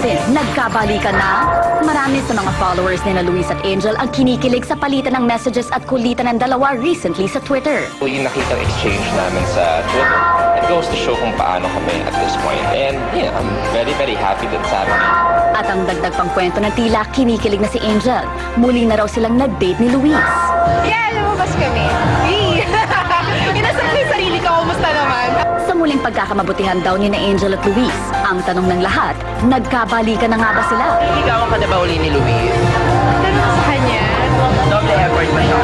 napansin, nagkabalikan na? Marami sa mga followers ni na Luis at Angel ang kinikilig sa palitan ng messages at kulitan ng dalawa recently sa Twitter. Yung nakitang exchange namin sa Twitter, it goes to show kung paano kami at this point. And yeah, I'm very, very happy that it's happening. At ang dagdag pang kwento na tila kinikilig na si Angel. Muli na raw silang nag-date ni Luis. Yeah, lumabas kami. Inasal ko yung sarili ko, kumusta naman? Sa muling pagkakamabutihan daw ni na Angel at Luis, ang tanong ng lahat, nagkabalikan na nga ba sila? Ligawan ka na ba uli ni Luis? Tanong sa kanya. Double effort ba siya?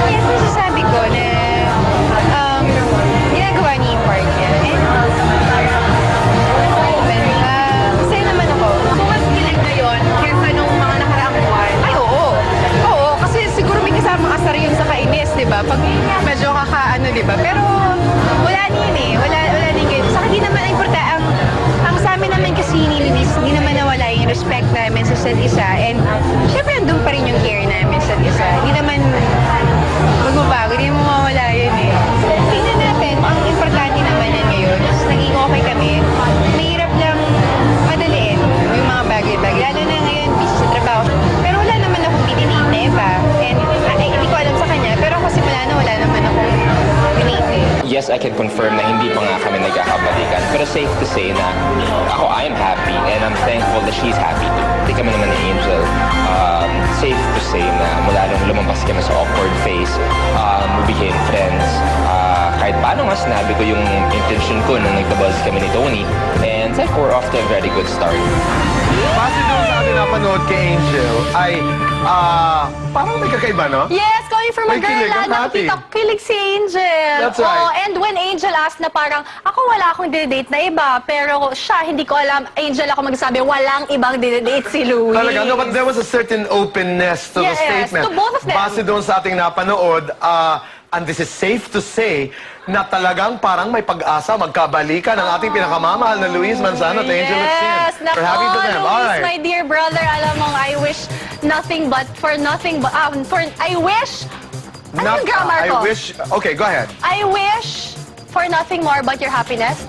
Yes, masasabi ko na ginagawa niya yung part niya. And masaya naman ako. Kung mas kilig ngayon, kesa nung mga nakaraang buwan. Ay, oo. Oo, kasi siguro may kasama asar yun sa kainis, di ba? Pag medyo kakaano, di ba? Pero wala din eh. Wala din kayo. Saka di naman importante. Ang sa amin naman kasi ni Luis, hindi naman nawala yung respect namin sa isa't isa. And syempre, andun pa rin yung care namin sa isa't isa. Hindi naman magbabago. Hindi naman mawawala yun eh. Tingnan natin. Ang importante naman yan ngayon. Naging okay kami. Mahirap lang madaliin yung mga bagay-bagay. Lalo na ngayon, busy sa trabaho. Pero wala naman akong dinidate na iba. And hindi ko alam sa kanya. Pero kasi wala naman akong dinidate. Yes, I can confirm na hindi pa nga kami nagkakabalikan. Pero safe to say na ako, I'm happy and I'm thankful that she's happy too. Hindi kami naman ni Angel. Safe to say na mula nung lumabas kami sa awkward phase, we became friends. Kahit paano nga sinabi ko yung intention ko nung nagtabas kami ni Tony. And said we're off to a very good start. Base doon sa ating napanood kay Angel, ay parang may kakaiba, no? Yes, coming from a May girl kilig, na I'm happy. nakita ko kilig si Angel. That's right. Oh, and when Angel asked na parang, ako wala akong dinidate na iba, pero siya, hindi ko alam, Angel ako magsabi, walang ibang dinidate si Louis. Talaga, no, but there was a certain openness to the Yes, statement. to both of them. Base doon sa ating napanood, and this is safe to say, na talagang parang may pag-asa, magkabalikan ang ating pinakamamahal na Luis Manzano at Angel Lutsin. Yes, We're happy for them. All Louis, right. my dear brother, alam mo, I wish nothing but, I wish, ano yung grammar ko? I wish, okay, go ahead. I wish for nothing more but your happiness.